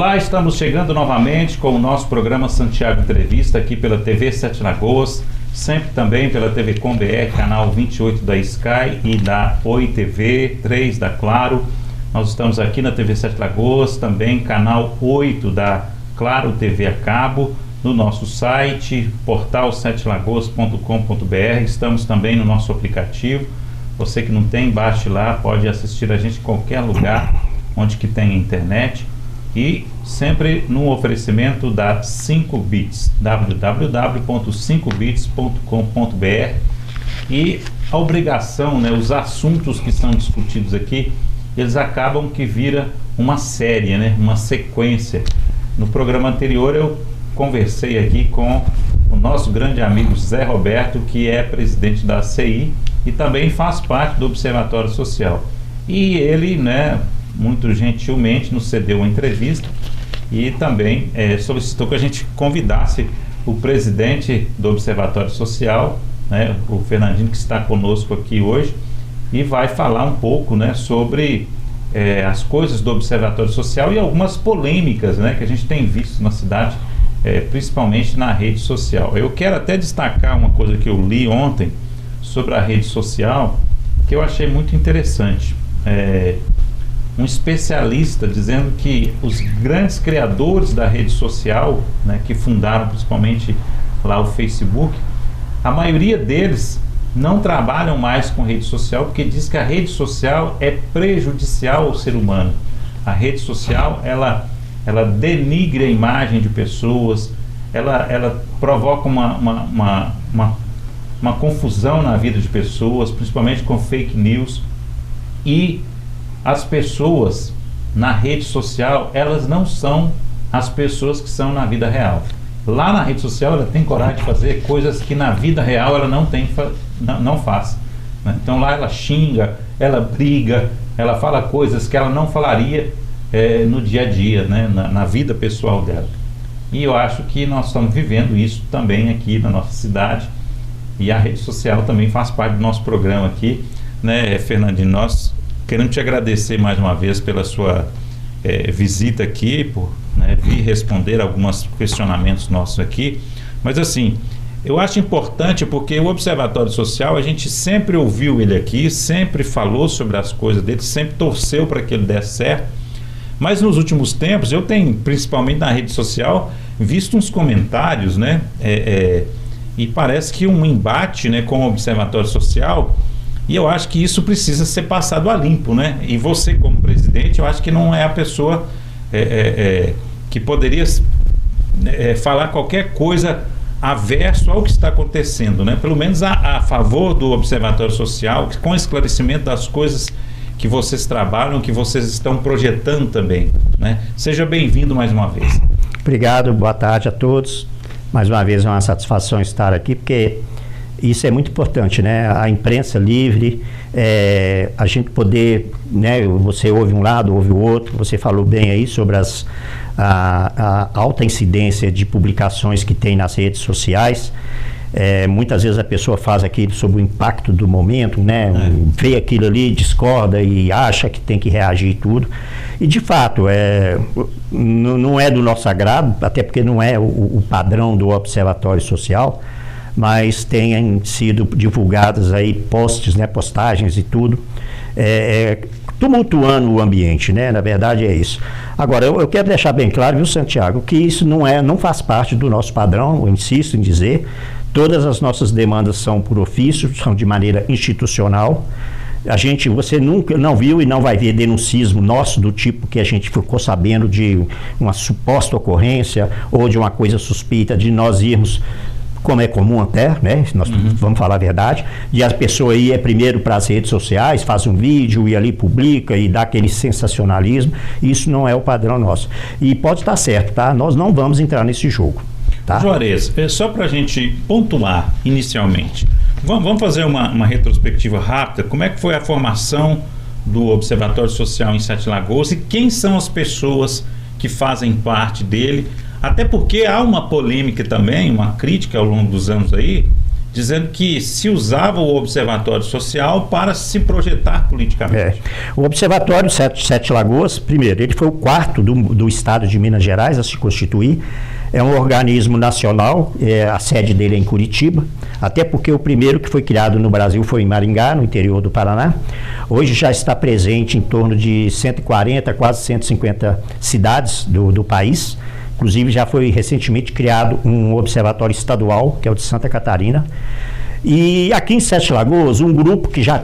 Olá, estamos chegando novamente com o nosso programa Santiago Entrevista aqui pela TV Sete Lagoas, sempre também pela TV Com BR, canal 28 da Sky e da Oi TV, 3 da Claro. Nós estamos aqui na TV Sete Lagoas, também canal 8 da Claro TV a cabo, no nosso site, portal setelagoas.com.br. Estamos também no nosso aplicativo. Você que não tem, baixe lá, pode assistir a gente em qualquer lugar onde que tem internet. E sempre no oferecimento da 5bits, www.5bits.com.br. E a obrigação, né, os assuntos que são discutidos aqui, eles acabam que vira uma série, né, uma sequência. No programa anterior eu conversei aqui com o nosso grande amigo Zé Roberto, que é presidente da CI e também faz parte do Observatório Social. E ele, né, muito gentilmente nos cedeu uma entrevista e também solicitou que a gente convidasse o presidente do Observatório Social, né, o Fernandinho, que está conosco aqui hoje e vai falar um pouco, né, sobre as coisas do Observatório Social e algumas polêmicas, né, que a gente tem visto na cidade, principalmente na rede social. Eu quero até destacar uma coisa que eu li ontem sobre a rede social que eu achei muito interessante. Um especialista dizendo que os grandes criadores da rede social, né, que fundaram principalmente lá o Facebook, a maioria deles não trabalham mais com rede social porque diz que a rede social é prejudicial ao ser humano. A rede social, ela denigra a imagem de pessoas, ela provoca uma confusão na vida de pessoas, principalmente com fake news. E as pessoas na rede social, elas não são as pessoas que são na vida real. Lá na rede social ela tem coragem de fazer coisas que na vida real ela não faz, né? Então lá ela xinga, ela briga, ela fala coisas que ela não falaria no dia a dia, né? na vida pessoal dela. E eu acho que nós estamos vivendo isso também aqui na nossa cidade, e a rede social também faz parte do nosso programa aqui, né, Fernandinho? Nós queremos te agradecer mais uma vez pela sua visita aqui, por, né, vir responder alguns questionamentos nossos aqui. Mas assim, eu acho importante porque o Observatório Social, a gente sempre ouviu ele aqui, sempre falou sobre as coisas dele, sempre torceu para que ele desse certo. Mas nos últimos tempos, eu tenho, principalmente na rede social, visto uns comentários, né, e parece que um embate, né, com o Observatório Social. E eu acho que isso precisa ser passado a limpo, né? E você, como presidente, eu acho que não é a pessoa que poderia falar qualquer coisa averso ao que está acontecendo, né? Pelo menos a favor do Observatório Social, com esclarecimento das coisas que vocês trabalham, que vocês estão projetando também, né? Seja bem-vindo mais uma vez. Obrigado, boa tarde a todos. Mais uma vez é uma satisfação estar aqui, porque isso é muito importante, né? A imprensa livre, a gente poder, né? Você ouve um lado, ouve o outro. Você falou bem aí sobre a alta incidência de publicações que tem nas redes sociais. Muitas vezes a pessoa faz aquilo sobre o impacto do momento, né? Vê aquilo ali, discorda e acha que tem que reagir e tudo. E de fato, não é do nosso agrado, até porque não é o padrão do Observatório Social, mas têm sido divulgadas aí posts, né, postagens e tudo, tumultuando o ambiente, né? Na verdade é isso. Agora, eu quero deixar bem claro, viu, Santiago, que isso não faz parte do nosso padrão, eu insisto em dizer. Todas as nossas demandas são por ofício, são de maneira institucional. Você nunca não viu e não vai ver denuncismo nosso do tipo que a gente ficou sabendo de uma suposta ocorrência ou de uma coisa suspeita de nós irmos, como é comum até, né? Nós vamos falar a verdade, e a pessoa ia primeiro para as redes sociais, faz um vídeo e ali publica e dá aquele sensacionalismo. Isso não é o padrão nosso. E pode estar certo, tá? Nós não vamos entrar nesse jogo, tá? Juarez, só para a gente pontuar inicialmente, vamos fazer uma retrospectiva rápida. Como é que foi a formação do Observatório Social em Sete Lagoas e quem são as pessoas que fazem parte dele? Até porque há uma polêmica também, uma crítica ao longo dos anos aí, dizendo que se usava o Observatório Social para se projetar politicamente. O Observatório Sete Lagoas, primeiro, ele foi o quarto do estado de Minas Gerais a se constituir. É um organismo nacional, a sede dele é em Curitiba, até porque o primeiro que foi criado no Brasil foi em Maringá, no interior do Paraná. Hoje já está presente em torno de 140, quase 150 cidades do país. Inclusive já foi recentemente criado um observatório estadual, que é o de Santa Catarina. E aqui em Sete Lagoas, um grupo que já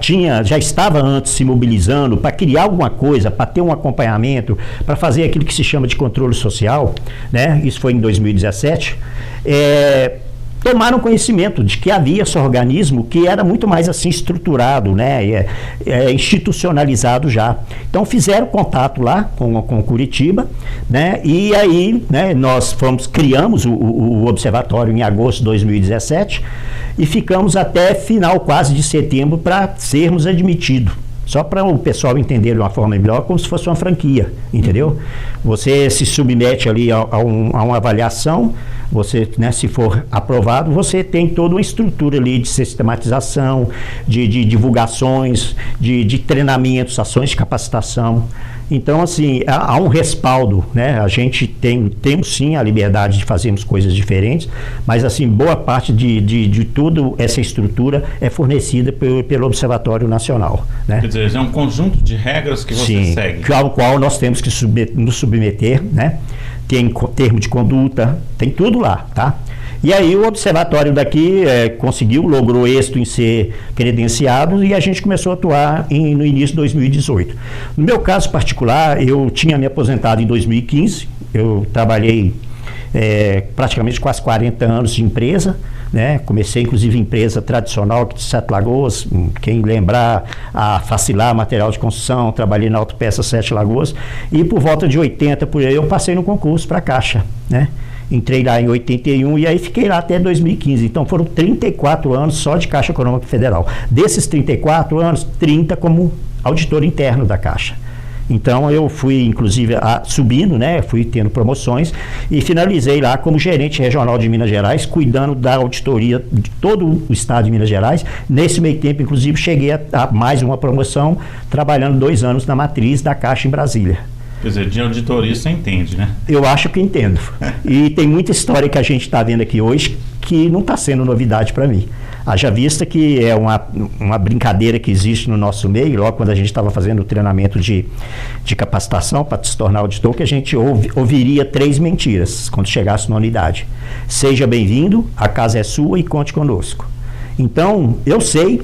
estava antes se mobilizando para criar alguma coisa, para ter um acompanhamento, para fazer aquilo que se chama de controle social, né? Isso foi em 2017, tomaram conhecimento de que havia esse organismo que era muito mais assim estruturado, né? Institucionalizado já. Então fizeram contato lá com Curitiba, né? E aí, né, nós criamos o observatório em agosto de 2017 e ficamos até final quase de setembro para sermos admitidos. Só para o pessoal entender de uma forma melhor, como se fosse uma franquia, entendeu? Você se submete ali a uma avaliação, você, né, se for aprovado, você tem toda uma estrutura ali de sistematização, de divulgações, de treinamentos, ações de capacitação. Então, assim, há um respaldo, né? A gente temos sim a liberdade de fazermos coisas diferentes, mas, assim, boa parte de toda essa estrutura é fornecida pelo Observatório Nacional, né? Quer dizer, é um conjunto de regras que você segue. Ao qual nós temos que nos submeter, né? Tem termo de conduta, tem tudo lá, tá? E aí o observatório daqui logrou êxito em ser credenciado e a gente começou a atuar no início de 2018. No meu caso particular, eu tinha me aposentado em 2015, eu trabalhei praticamente quase 40 anos de empresa, né? Comecei inclusive empresa tradicional aqui de Sete Lagoas, quem lembrar, a Facilar Material de Construção, trabalhei na Autopeça Sete Lagoas, e por volta de 80 por aí eu passei no concurso para a Caixa, né? Entrei lá em 81 e aí fiquei lá até 2015. Então foram 34 anos só de Caixa Econômica Federal. Desses 34 anos, 30 como auditor interno da Caixa. Então eu fui, inclusive, subindo, né? Fui tendo promoções e finalizei lá como gerente regional de Minas Gerais, cuidando da auditoria de todo o estado de Minas Gerais. Nesse meio tempo, inclusive, cheguei a mais uma promoção, trabalhando 2 anos na matriz da Caixa em Brasília. Quer dizer, de auditoria você entende, né? Eu acho que entendo. E tem muita história que a gente está vendo aqui hoje que não está sendo novidade para mim. Haja vista que é uma brincadeira que existe no nosso meio, logo quando a gente estava fazendo o treinamento de capacitação para se tornar auditor, que a gente ouviria 3 mentiras quando chegasse na unidade. Seja bem-vindo, a casa é sua e conte conosco. Então, eu sei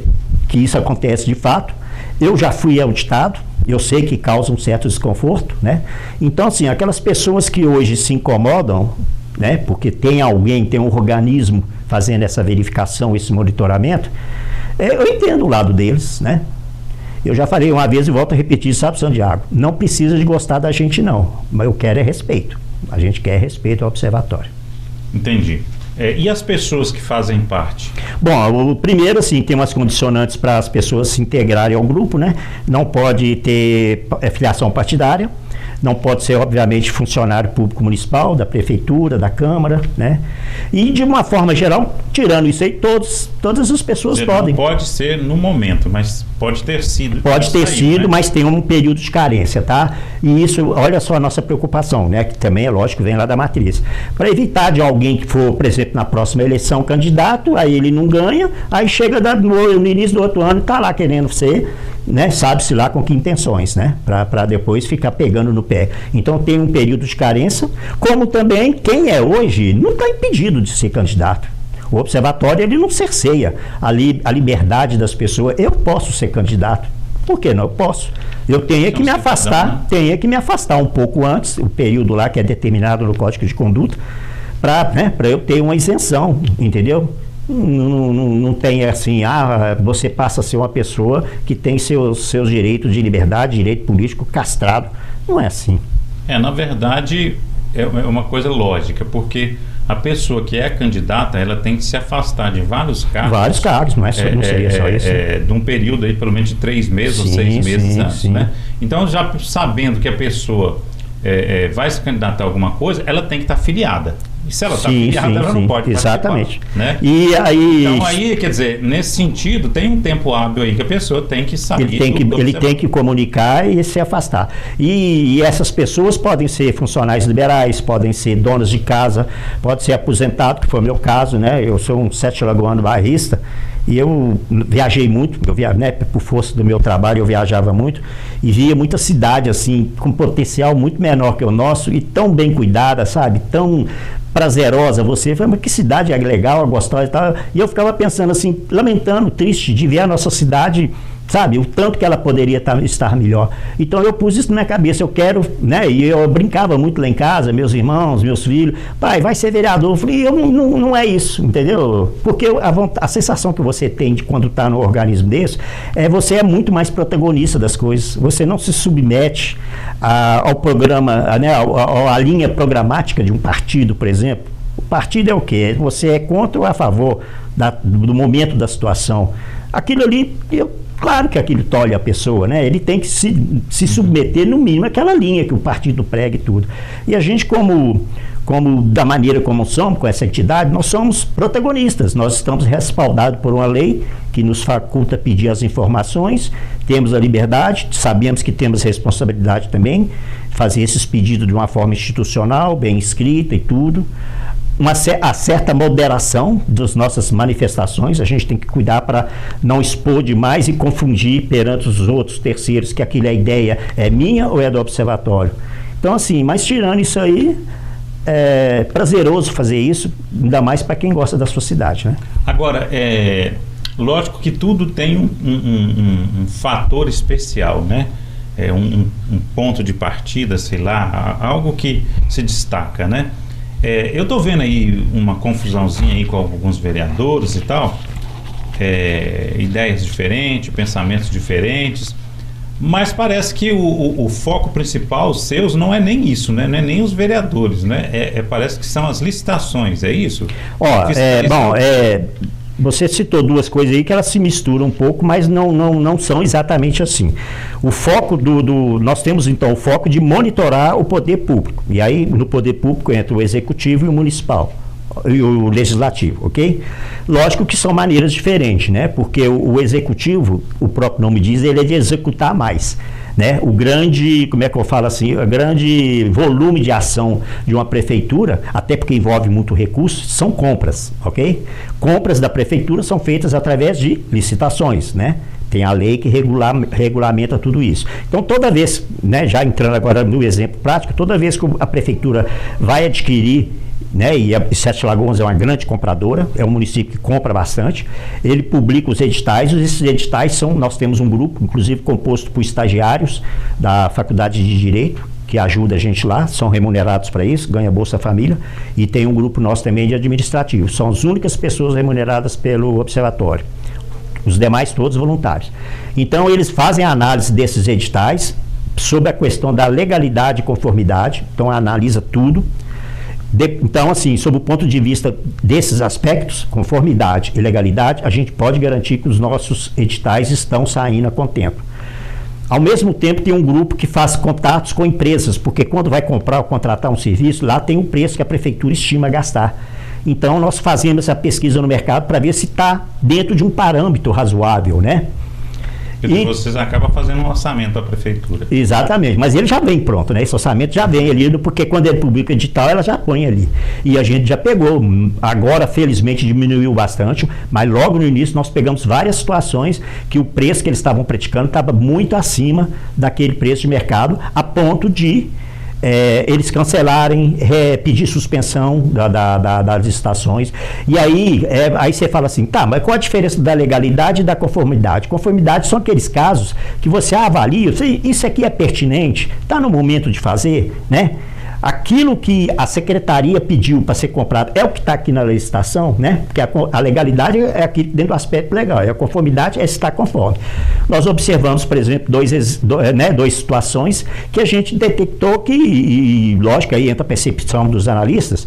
que isso acontece de fato, eu já fui auditado, eu sei que causa um certo desconforto, né? Então, assim, aquelas pessoas que hoje se incomodam, né? Porque tem um organismo fazendo essa verificação, esse monitoramento, eu entendo o lado deles, né? Eu já falei uma vez e volto a repetir, sabe, Santiago? Não precisa de gostar da gente, não. Mas eu quero é respeito. A gente quer respeito ao observatório. Entendi. E as pessoas que fazem parte? Bom, o primeiro, assim, tem umas condicionantes para as pessoas se integrarem ao grupo, né? Não pode ter filiação partidária, não pode ser, obviamente, funcionário público municipal, da prefeitura, da Câmara, né? E, de uma forma geral, tirando isso aí, todas as pessoas podem. Não pode ser no momento, mas pode ter sido. Pode ter sido, né? Mas tem um período de carência, tá? E isso, olha só a nossa preocupação, né? Que também, é lógico, vem lá da matriz. Para evitar de alguém que for, por exemplo, na próxima eleição candidato, aí ele não ganha, aí chega no início do outro ano e está lá querendo ser, né? Sabe-se lá com que intenções, né? Para depois ficar pegando no pé. Então tem um período de carência, como também quem é hoje não está impedido de ser candidato. O observatório, ele não cerceia a liberdade das pessoas. Eu posso ser candidato. Por que não? Eu posso. Eu tenho que me afastar um pouco antes, o período lá que é determinado no Código de Conduta, para eu ter uma isenção, entendeu? Não tem assim, você passa a ser uma pessoa que tem seus direitos de liberdade, direito político castrado. Não é assim. Na verdade, é uma coisa lógica, porque a pessoa que é candidata, ela tem que se afastar de vários cargos. Vários cargos, não seria só isso. De um período aí, pelo menos de 3 meses ou 6 meses antes, né? Então, já sabendo que a pessoa vai se candidatar a alguma coisa, ela tem que estar filiada. E se ela está filiada, ela não pode exatamente. Né? E aí, então aí, quer dizer, nesse sentido, tem um tempo hábil aí que a pessoa tem que saber. Ele tem que comunicar e se afastar. E essas pessoas podem ser funcionários liberais, podem ser donas de casa, pode ser aposentado, que foi o meu caso, né? Eu sou um 7 lagoano bairrista. E eu viajei muito, né, por força do meu trabalho eu viajava muito e via muita cidade assim, com potencial muito menor que o nosso e tão bem cuidada, sabe? Tão prazerosa você. Falei, mas que cidade é legal, gostosa e tal. E eu ficava pensando assim, lamentando, triste de ver a nossa cidade, sabe? O tanto que ela poderia estar melhor. Então eu pus isso na minha cabeça, eu quero, né? E eu brincava muito lá em casa, meus irmãos, meus filhos, pai, vai ser vereador. Eu falei, não é isso, entendeu? Porque a sensação que você tem de quando está no organismo desse, você é muito mais protagonista das coisas. Você não se submete ao programa, né? À linha programática de um partido, por exemplo. O partido é o quê? Você é contra ou a favor do momento da situação. Aquilo ali, claro que aquilo tolhe a pessoa, né? Ele tem que se submeter, no mínimo, àquela linha que o partido prega e tudo. E a gente, como da maneira como somos, com essa entidade, nós somos protagonistas. Nós estamos respaldados por uma lei que nos faculta pedir as informações, temos a liberdade, sabemos que temos responsabilidade também, fazer esses pedidos de uma forma institucional, bem escrita e tudo. A certa moderação das nossas manifestações, a gente tem que cuidar para não expor demais e confundir perante os outros terceiros que aquela ideia é minha ou é do observatório. Então assim, mas tirando isso aí, é prazeroso fazer isso, ainda mais para quem gosta da sua cidade, né? Agora, lógico que tudo tem um fator especial, né? Um ponto de partida, sei lá, algo que se destaca, né? Eu estou vendo aí uma confusãozinha aí com alguns vereadores e tal, ideias diferentes, pensamentos diferentes, mas parece que o foco principal, os seus, não é nem isso, né? Não é nem os vereadores, né? Parece que são as licitações, é isso? Você citou duas coisas aí que elas se misturam um pouco, mas não são exatamente assim. O foco nós temos então o foco de monitorar o poder público. E aí no poder público entra o executivo e o municipal, e o legislativo, ok? Lógico que são maneiras diferentes, né? Porque o executivo, o próprio nome diz, ele é de executar mais. Né? O grande, como é que eu falo assim, o grande volume de ação de uma prefeitura, até porque envolve muito recurso, são compras, ok? Compras da prefeitura são feitas através de licitações, né? Tem a lei que regulamenta tudo isso. Então, toda vez, né, já entrando agora no exemplo prático, toda vez que a prefeitura vai adquirir, né, e Sete Lagoas é uma grande compradora, é um município que compra bastante, ele publica os editais, esses editais nós temos um grupo, inclusive composto por estagiários da Faculdade de Direito, que ajuda a gente lá, são remunerados para isso, ganha Bolsa Família, e tem um grupo nosso também de administrativo, são as únicas pessoas remuneradas pelo observatório, os demais todos voluntários. Então eles fazem a análise desses editais, sobre a questão da legalidade e conformidade, então analisa tudo. Então, assim, sob o ponto de vista desses aspectos, conformidade e legalidade, a gente pode garantir que os nossos editais estão saindo a contento. Ao mesmo tempo, tem um grupo que faz contatos com empresas, porque quando vai comprar ou contratar um serviço, lá tem um preço que a prefeitura estima gastar. Então, nós fazemos essa pesquisa no mercado para ver se está dentro de um parâmetro razoável, né? E vocês acabam fazendo um orçamento para a prefeitura. Exatamente, mas ele já vem pronto, né? Esse orçamento já vem ali, porque quando ele publica edital, ela já põe ali. E a gente já pegou, agora felizmente diminuiu bastante, mas logo no início nós pegamos várias situações que o preço que eles estavam praticando estava muito acima daquele preço de mercado, a ponto de eles cancelarem, pedir suspensão das licitações. E aí você fala assim, tá, mas qual a diferença da legalidade e da conformidade? Conformidade são aqueles casos que você avalia, isso aqui é pertinente, está no momento de fazer, né? Aquilo que a secretaria pediu para ser comprado é o que está aqui na licitação, né? Porque a legalidade é aqui dentro do aspecto legal, e a conformidade é estar conforme. Nós observamos, por exemplo, duas situações que a gente detectou que, e lógico, aí entra a percepção dos analistas,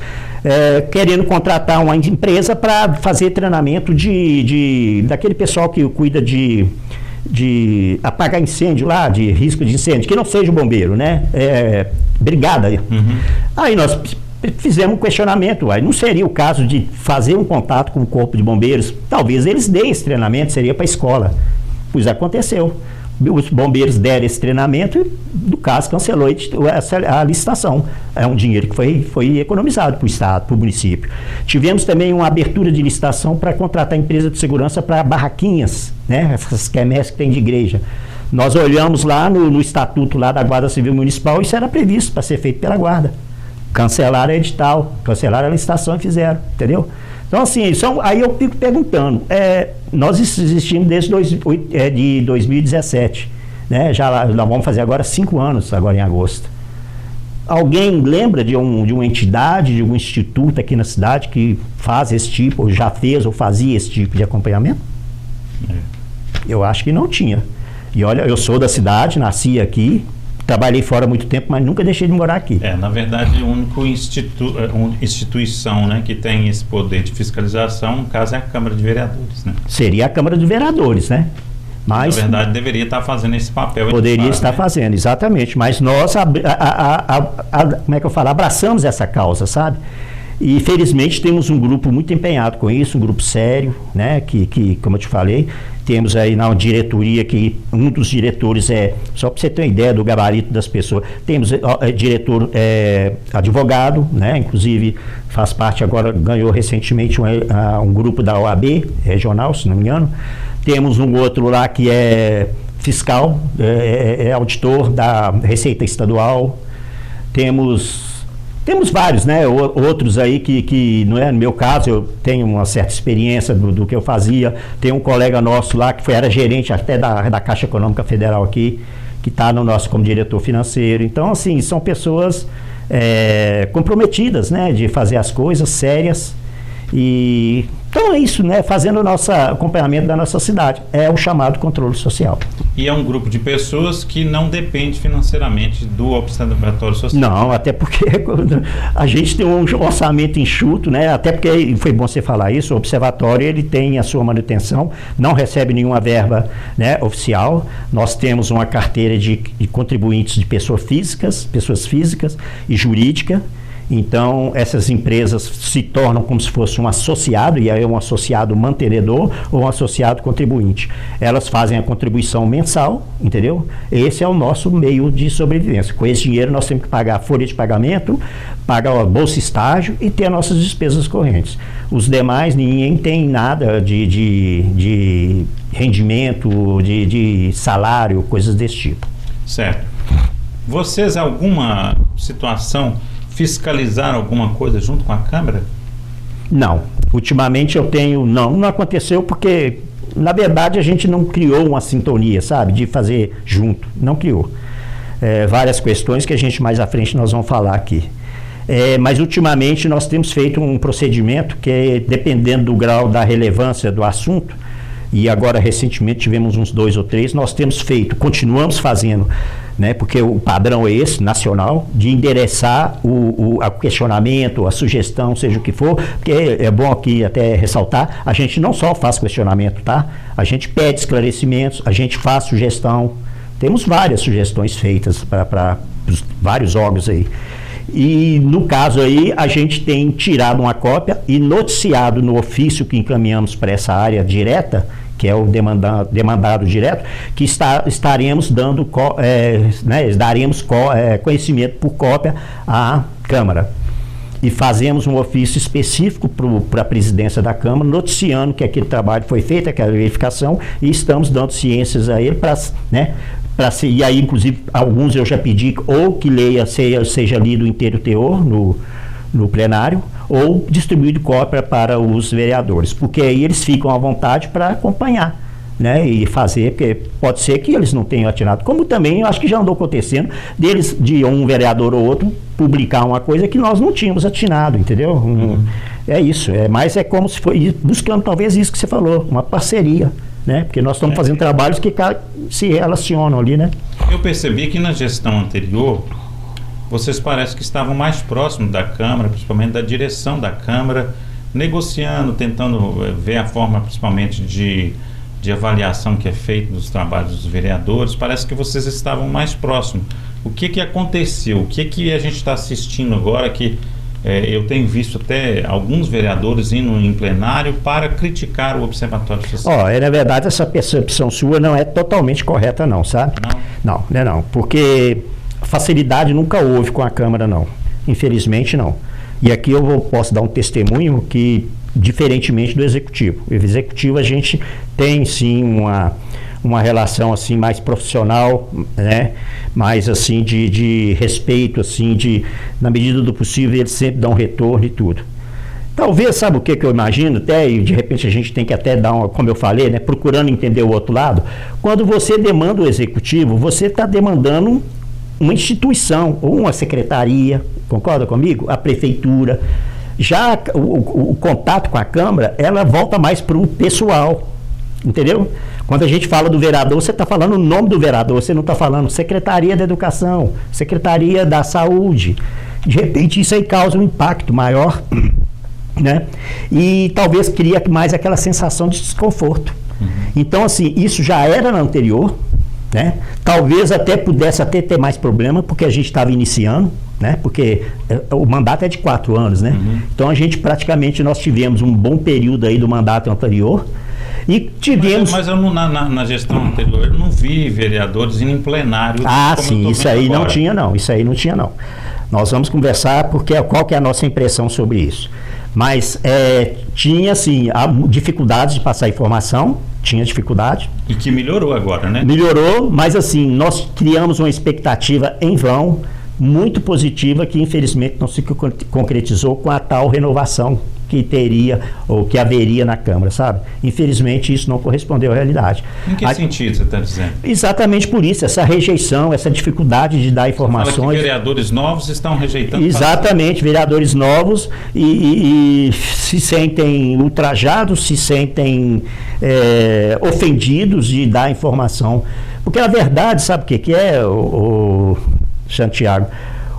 querendo contratar uma empresa para fazer treinamento daquele pessoal que cuida de apagar incêndio lá, de risco de incêndio, que não seja o bombeiro, né? Brigada. Uhum. Aí nós fizemos um questionamento, aí não seria o caso de fazer um contato com o Corpo de Bombeiros? Talvez eles deem esse treinamento, seria para a escola. Pois aconteceu. Os bombeiros deram esse treinamento e, no caso, cancelou a licitação. É um dinheiro que foi economizado para o Estado, para o município. Tivemos também uma abertura de licitação para contratar empresa de segurança para barraquinhas, né? Essas quermesses que tem de igreja. Nós olhamos lá no estatuto lá da Guarda Civil Municipal, isso era previsto para ser feito pela Guarda. Cancelaram a edital, cancelaram a licitação e fizeram, entendeu? Então, assim, aí eu fico perguntando, nós existimos desde de 2017, né? Nós vamos fazer agora 5 anos, agora em agosto. Alguém lembra de uma entidade, de um instituto aqui na cidade que faz esse tipo, ou já fez, ou fazia esse tipo de acompanhamento? Eu acho que não tinha. E olha, eu sou da cidade, nasci aqui, trabalhei fora há muito tempo, mas nunca deixei de morar aqui. Na verdade, o único instituição, né, que tem esse poder de fiscalização, no caso, é a Câmara de Vereadores, né? Seria a Câmara de Vereadores, né? Mas, na verdade, deveria estar fazendo esse papel. Poderia estar fazendo, exatamente. Mas nós, como é que eu falo, abraçamos essa causa, sabe? E felizmente temos um grupo muito empenhado com isso, um grupo sério, né? Que como eu te falei, temos aí na diretoria que um dos diretores só para você ter uma ideia do gabarito das pessoas, temos diretor advogado, né? Inclusive faz parte agora, ganhou recentemente um grupo da OAB regional, se não me engano. Temos um outro lá que é fiscal, auditor da Receita Estadual. Temos vários, né? Outros aí que não é no meu caso, eu tenho uma certa experiência do que eu fazia. Tem um colega nosso lá que era gerente até da Caixa Econômica Federal aqui, que está no nosso como diretor financeiro. Então, assim, são pessoas comprometidas, né? De fazer as coisas sérias. E então é isso, né? Fazendo o nosso acompanhamento da nossa cidade. É o chamado controle social. E é um grupo de pessoas que não depende financeiramente do Observatório Social. Não, até porque a gente tem um orçamento enxuto, né? Até porque, foi bom você falar isso, o Observatório ele tem a sua manutenção, não recebe nenhuma verba, né, oficial. Nós temos uma carteira de contribuintes de pessoas físicas e jurídica. Então, essas empresas se tornam como se fosse um associado, e aí é um associado mantenedor ou um associado contribuinte. Elas fazem a contribuição mensal, entendeu? Esse é o nosso meio de sobrevivência. Com esse dinheiro nós temos que pagar a folha de pagamento, pagar o bolsa estágio e ter as nossas despesas correntes. Os demais, ninguém tem nada de rendimento, de salário, coisas desse tipo. Certo. Vocês, alguma situação, fiscalizar alguma coisa junto com a Câmara? Não. Ultimamente não aconteceu porque, na verdade, a gente não criou uma sintonia, sabe, de fazer junto, não criou. Várias questões que a gente mais à frente nós vamos falar aqui. Mas ultimamente nós temos feito um procedimento que, dependendo do grau da relevância do assunto, e agora recentemente tivemos uns 2 ou 3, nós continuamos fazendo, né, porque o padrão é esse, nacional, de endereçar o questionamento, a sugestão, seja o que for, porque é bom aqui até ressaltar, a gente não só faz questionamento, tá? A gente pede esclarecimentos, a gente faz sugestão, temos várias sugestões feitas para vários órgãos aí. E no caso aí, a gente tem tirado uma cópia e noticiado no ofício que encaminhamos para essa área direta, que é o demandado direto, que estaremos dando, daremos conhecimento por cópia à Câmara. E fazemos um ofício específico para a presidência da Câmara, noticiando que aquele trabalho foi feito, aquela verificação, e estamos dando ciências a ele e aí, inclusive, alguns eu já pedi ou que seja lido inteiro teor no plenário, ou distribuído cópia para os vereadores, porque aí eles ficam à vontade para acompanhar, né, e fazer, porque pode ser que eles não tenham atinado, como também eu acho que já andou acontecendo, de um vereador ou outro publicar uma coisa que nós não tínhamos atinado, entendeu? É isso, mas é como se fosse buscando talvez isso que você falou, uma parceria, né, porque nós estamos fazendo trabalhos que se relacionam ali, né? Eu percebi que na gestão anterior vocês parecem que estavam mais próximos da Câmara, principalmente da direção da Câmara, negociando, tentando ver a forma principalmente de avaliação que é feita dos trabalhos dos vereadores. Parece que vocês estavam mais próximos. O que aconteceu? O que a gente está assistindo agora que eu tenho visto até alguns vereadores indo em plenário para criticar o Observatório Social. Na verdade, essa percepção sua não é totalmente correta não, sabe? Não, porque facilidade nunca houve com a Câmara, não. Infelizmente, não. E aqui eu posso dar um testemunho que, diferentemente do Executivo. O Executivo, a gente tem, sim, uma relação, assim, mais profissional, né? Mais, assim, de respeito, assim, na medida do possível, eles sempre dão retorno e tudo. Talvez, sabe o que eu imagino até, e de repente a gente tem que até dar como eu falei, né? Procurando entender o outro lado. Quando você demanda o Executivo, você está demandando uma instituição, ou uma secretaria, concorda comigo? A prefeitura. Já o contato com a Câmara, ela volta mais para o pessoal, entendeu? Quando a gente fala do vereador, você está falando o nome do vereador, você não está falando Secretaria da Educação, Secretaria da Saúde. De repente isso aí causa um impacto maior, né? E talvez cria mais aquela sensação de desconforto. Então, assim, isso já era no anterior, né? Talvez até pudesse até ter mais problema, porque a gente estava iniciando, né? Porque o mandato é de 4 anos, né? Então a gente praticamente nós tivemos um bom período aí do mandato anterior e tivemos... Mas eu não, na gestão anterior eu não vi vereadores indo em plenário. Sim, isso aí agora. Não tinha não, isso aí não tinha não. Nós vamos conversar porque qual que é a nossa impressão sobre isso. Mas tinha, sim, dificuldades de passar informação, tinha dificuldade. E que melhorou agora, né? Melhorou, mas assim, nós criamos uma expectativa em vão, muito positiva, que infelizmente não se concretizou com a tal renovação que teria ou que haveria na Câmara, sabe? Infelizmente isso não correspondeu à realidade. Em que sentido você está dizendo? Exatamente por isso, essa rejeição, essa dificuldade de dar informações. Você fala que vereadores novos estão rejeitando. Exatamente, vereadores novos e se sentem ultrajados, se sentem ofendidos de dar informação. Porque a verdade, sabe o que é, o Santiago?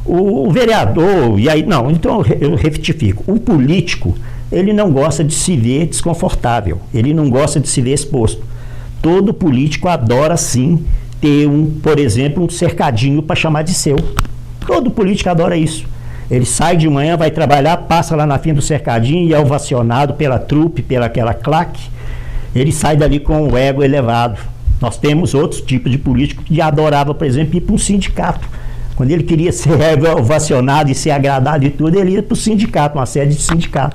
O vereador, e aí, não, então eu retifico, o político, ele não gosta de se ver desconfortável, ele não gosta de se ver exposto. Todo político adora, sim, ter por exemplo, um cercadinho para chamar de seu. Todo político adora isso. Ele sai de manhã, vai trabalhar, passa lá na frente do cercadinho e é ovacionado pela trupe, pela aquela claque. Ele sai dali com o ego elevado. Nós temos outros tipos de político que adorava, por exemplo, ir para um sindicato. Quando ele queria ser ovacionado e ser agradado e tudo, ele ia para o sindicato, uma sede de sindicato.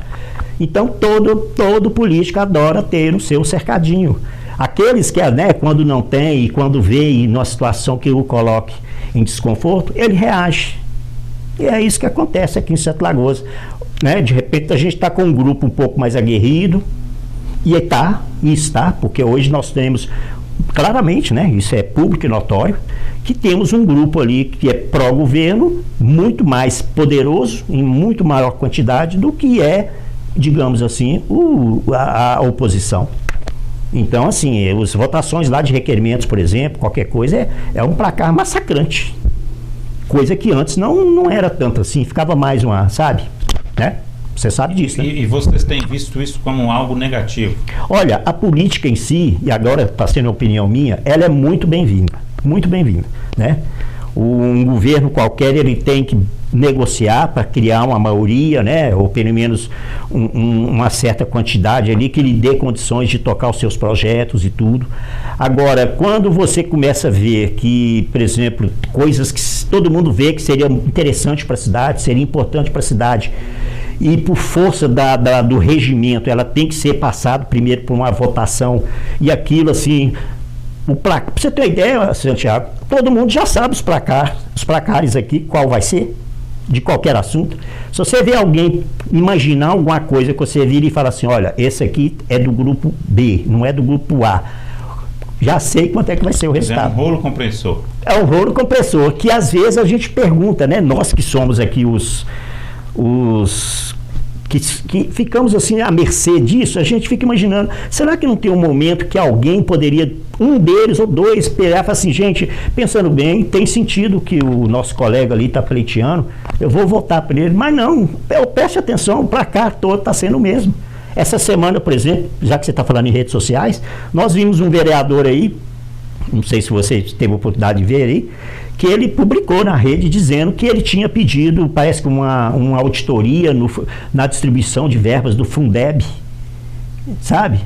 Então, todo político adora ter o seu cercadinho. Aqueles que, né, quando não tem e quando vê em uma situação que o coloque em desconforto, ele reage. E é isso que acontece aqui em Sete Lagoas. Né? De repente, a gente está com um grupo um pouco mais aguerrido, e está, porque hoje nós temos... Claramente, né? Isso é público e notório, que temos um grupo ali que é pró-governo, muito mais poderoso, em muito maior quantidade do que é, digamos assim, a oposição. Então, assim, as votações lá de requerimentos, por exemplo, qualquer coisa, é um placar massacrante. Coisa que antes não era tanto assim, ficava mais sabe? Né? Você sabe disso, né? E vocês têm visto isso como algo negativo? Olha, a política em si, e agora está sendo a opinião minha, ela é muito bem-vinda, né? Um governo qualquer, ele tem que negociar para criar uma maioria, né? Ou pelo menos uma certa quantidade ali que lhe dê condições de tocar os seus projetos e tudo. Agora, quando você começa a ver que, por exemplo, coisas que todo mundo vê que seria interessante para a cidade, seria importante para a cidade, e por força do regimento, ela tem que ser passada primeiro por uma votação, e aquilo assim, para você ter uma ideia, Santiago, todo mundo já sabe os placares aqui, qual vai ser, de qualquer assunto. Se você vê alguém imaginar alguma coisa que você vira e fala assim, olha, esse aqui é do grupo B, não é do grupo A, já sei quanto é que vai ser o resultado. É um rolo compressor. É um rolo compressor, que às vezes a gente pergunta, né, nós que somos aqui que ficamos assim à mercê disso, a gente fica imaginando, será que não tem um momento que alguém poderia, um deles ou dois, pegar e falar assim, gente, pensando bem, tem sentido que o nosso colega ali está pleiteando, eu vou votar para ele, mas não, preste atenção, o placar todo está sendo o mesmo. Essa semana, por exemplo, já que você está falando em redes sociais, nós vimos um vereador aí, não sei se você teve a oportunidade de ver aí, que ele publicou na rede dizendo que ele tinha pedido, parece que uma auditoria na distribuição de verbas do Fundeb, sabe?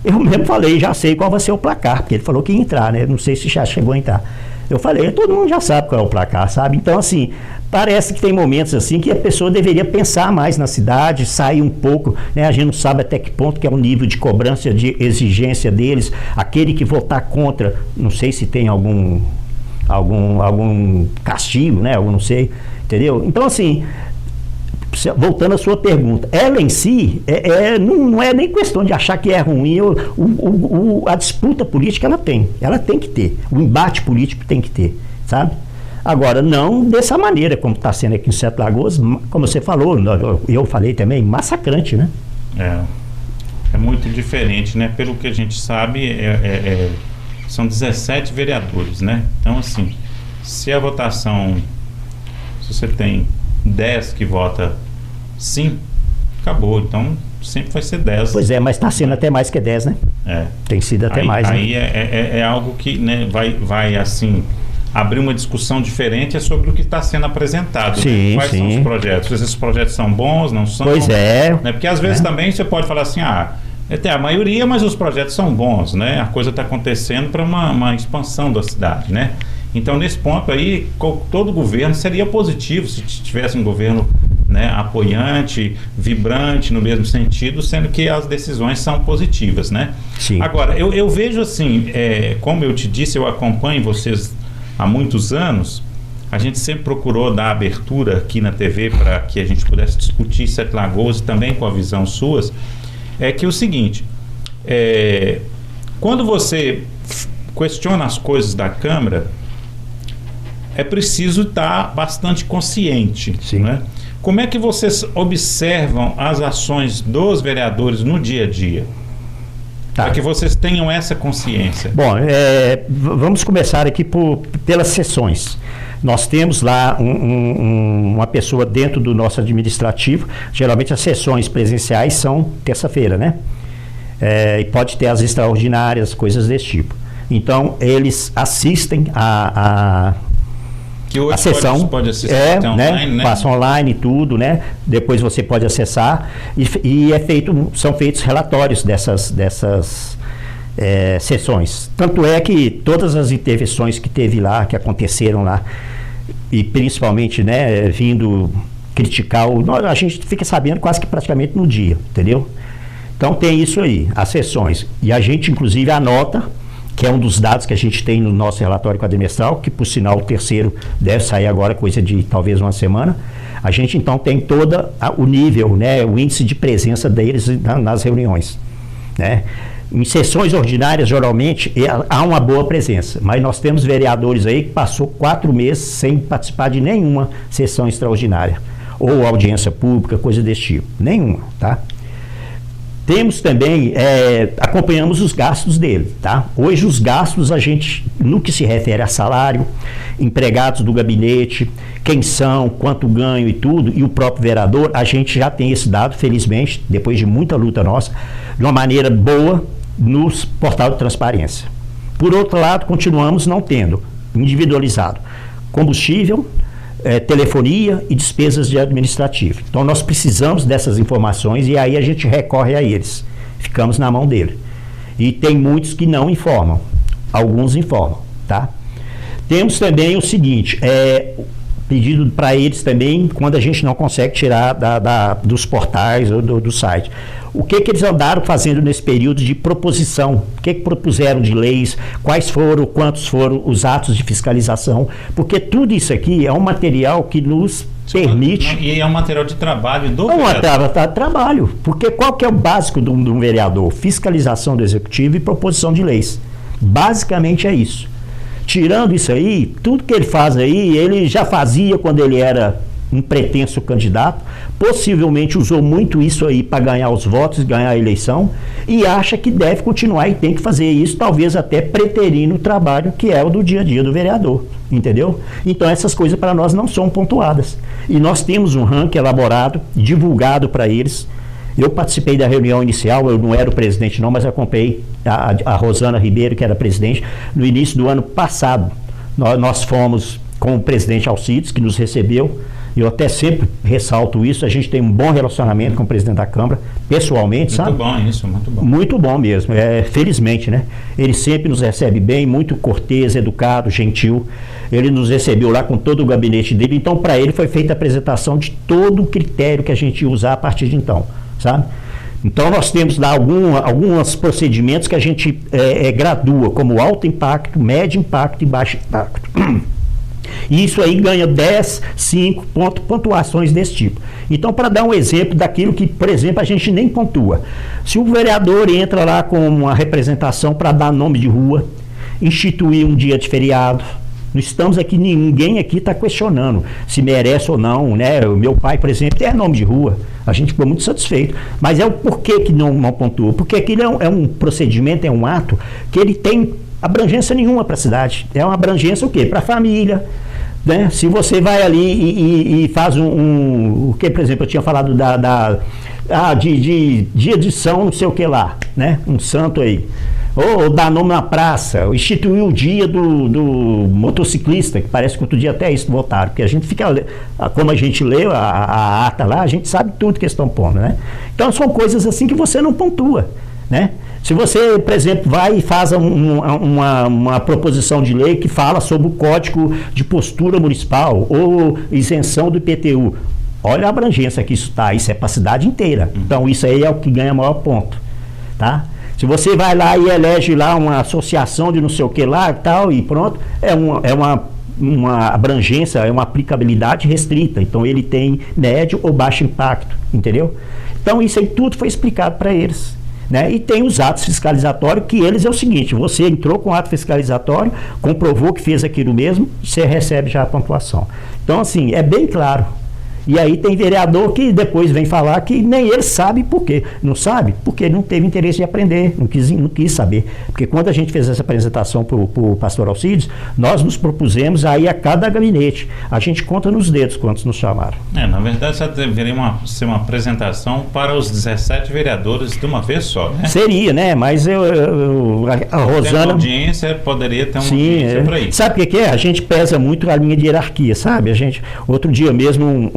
Eu mesmo falei, já sei qual vai ser o placar, porque ele falou que ia entrar, né? Não sei se já chegou a entrar. Eu falei, todo mundo já sabe qual é o placar, sabe? Então, assim, parece que tem momentos assim que a pessoa deveria pensar mais na cidade, sair um pouco, né? A gente não sabe até que ponto que é o nível de cobrança, de exigência deles. Aquele que votar contra, não sei se tem algum castigo, né? Eu não sei, entendeu? Então, assim, voltando à sua pergunta, ela em si não é nem questão de achar que é ruim. A disputa política ela tem que ter, o embate político tem que ter, sabe? Agora, não dessa maneira como está sendo aqui em Sete Lagoas, como você falou, eu falei também, massacrante, né? É muito diferente, né? Pelo que a gente sabe, são 17 vereadores, né? Então, assim, se a votação, se você tem 10 que vota sim, acabou. Então sempre vai ser 10. Pois é, mas está sendo até mais que 10, né? Tem sido até mais. Aí, né? É algo que, né, vai assim abrir uma discussão diferente sobre o que está sendo apresentado. Sim, né? Quais são os projetos? Esses projetos são bons, não são? Pois é. Né? Porque às vezes também você pode falar assim, tem a maioria, mas os projetos são bons, né? A coisa está acontecendo para uma expansão da cidade, né? Então, nesse ponto aí, todo governo seria positivo se tivesse um governo, né, apoiante, vibrante no mesmo sentido, sendo que as decisões são positivas, né? Sim. Agora, eu vejo assim, como eu te disse, eu acompanho vocês há muitos anos, a gente sempre procurou dar abertura aqui na TV para que a gente pudesse discutir Sete Lagoas e também com a visão suas, que é o seguinte, quando você questiona as coisas da Câmara, é preciso estar bastante consciente. Sim. Né? Como é que vocês observam as ações dos vereadores no dia a dia? Para que vocês tenham essa consciência. Bom, vamos começar aqui pelas sessões. Nós temos lá uma pessoa dentro do nosso administrativo. Geralmente as sessões presenciais são terça-feira, né? E pode ter as extraordinárias, coisas desse tipo. Então, eles assistem a sessão, pode assistir online, né? Passa online e tudo, né? Depois você pode acessar e são feitos relatórios dessas sessões. Tanto é que todas as intervenções que teve lá, que aconteceram lá, e principalmente, né, vindo criticar a gente fica sabendo quase que praticamente no dia, entendeu? Então tem isso aí, as sessões. E a gente, inclusive, anota, que é um dos dados que a gente tem no nosso relatório quadrimestral, que, por sinal, o terceiro deve sair agora, coisa de talvez uma semana. A gente, então, tem todo o nível, né, o índice de presença deles nas reuniões, né? Em sessões ordinárias, geralmente, há uma boa presença, mas nós temos vereadores aí que passou 4 meses sem participar de nenhuma sessão extraordinária, ou audiência pública, coisa desse tipo, nenhuma, tá? Temos também, acompanhamos os gastos dele, tá? Hoje os gastos a gente, no que se refere a salário, empregados do gabinete, quem são, quanto ganham e tudo, e o próprio vereador, a gente já tem esse dado, felizmente, depois de muita luta nossa, de uma maneira boa no portal de transparência. Por outro lado, continuamos não tendo individualizado combustível, telefonia e despesas de administrativo. Então nós precisamos dessas informações e aí a gente recorre a eles. Ficamos na mão dele. E tem muitos que não informam. Alguns informam, tá? Temos também o seguinte, pedido para eles também, quando a gente não consegue tirar dos portais ou do site. O que eles andaram fazendo nesse período de proposição? O que propuseram de leis? Quais foram, quantos foram os atos de fiscalização? Porque tudo isso aqui é um material que nos permite... E é um material de trabalho do vereador. Trabalho. Porque qual que é o básico de um vereador? Fiscalização do executivo e proposição de leis. Basicamente é isso. Tirando isso aí, tudo que ele faz aí, ele já fazia quando ele era um pretenso candidato, possivelmente usou muito isso aí para ganhar os votos, ganhar a eleição, e acha que deve continuar e tem que fazer isso, talvez até preterindo o trabalho que é o do dia a dia do vereador, entendeu? Então essas coisas para nós não são pontuadas. E nós temos um ranking elaborado, divulgado para eles, Eu participei da reunião inicial, eu não era o presidente não, mas acompanhei a Rosana Ribeiro, que era presidente, no início do ano passado. Nós fomos com o presidente Alcides, que nos recebeu. Eu até sempre ressalto isso, a gente tem um bom relacionamento com o presidente da Câmara, pessoalmente, sabe? Muito bom isso, muito bom. Muito bom mesmo, felizmente, né? Ele sempre nos recebe bem, muito cortês, educado, gentil. Ele nos recebeu lá com todo o gabinete dele, então para ele foi feita a apresentação de todo o critério que a gente ia usar a partir de então, sabe? Então nós temos lá alguns procedimentos que a gente gradua como alto impacto, médio impacto e baixo impacto. E isso aí ganha 10, 5 pontuações desse tipo. Então, para dar um exemplo daquilo que, por exemplo, a gente nem pontua. Se o vereador entra lá com uma representação para dar nome de rua, instituir um dia de feriado, não estamos aqui, ninguém aqui está questionando se merece ou não, né? O meu pai, por exemplo, tem nome de rua, a gente ficou muito satisfeito. Mas é o porquê que não pontua? Porque aquilo é um procedimento, é um ato que ele tem abrangência nenhuma para a cidade. É uma abrangência o quê? Para a família, né? Se você vai ali e faz o que, por exemplo, eu tinha falado de dia de São não sei o que lá, né? Um santo aí. Ou dar nome na praça, ou instituir o dia do motociclista, que parece que outro dia até isso votaram, porque a gente fica, como a gente lê a ata lá, a gente sabe tudo que eles estão pondo, né? Então são coisas assim que você não pontua, né? Se você, por exemplo, vai e faz uma proposição de lei que fala sobre o Código de Postura Municipal ou isenção do IPTU, olha a abrangência que isso está, isso é para a cidade inteira. Então isso aí é o que ganha maior ponto, tá? Se você vai lá e elege lá uma associação de não sei o que lá e tal, e pronto, é uma abrangência, é uma aplicabilidade restrita. Então ele tem médio ou baixo impacto, entendeu? Então isso aí tudo foi explicado para eles, né? E tem os atos fiscalizatórios, que eles é o seguinte: você entrou com ato fiscalizatório, comprovou que fez aquilo mesmo, você recebe já a pontuação. Então assim, é bem claro. E aí tem vereador que depois vem falar que nem ele sabe por quê. Não sabe? Porque ele não teve interesse de aprender, não quis saber. Porque quando a gente fez essa apresentação para o pastor Alcides, nós nos propusemos aí a cada gabinete. A gente conta nos dedos quantos nos chamaram. Na verdade, já deveria ser uma apresentação para os 17 vereadores de uma vez só, né? Seria, né? Mas a Rosana... A audiência poderia ter uma audiência para isso. Sabe o que é? A gente pesa muito a linha de hierarquia, sabe? Outro dia mesmo,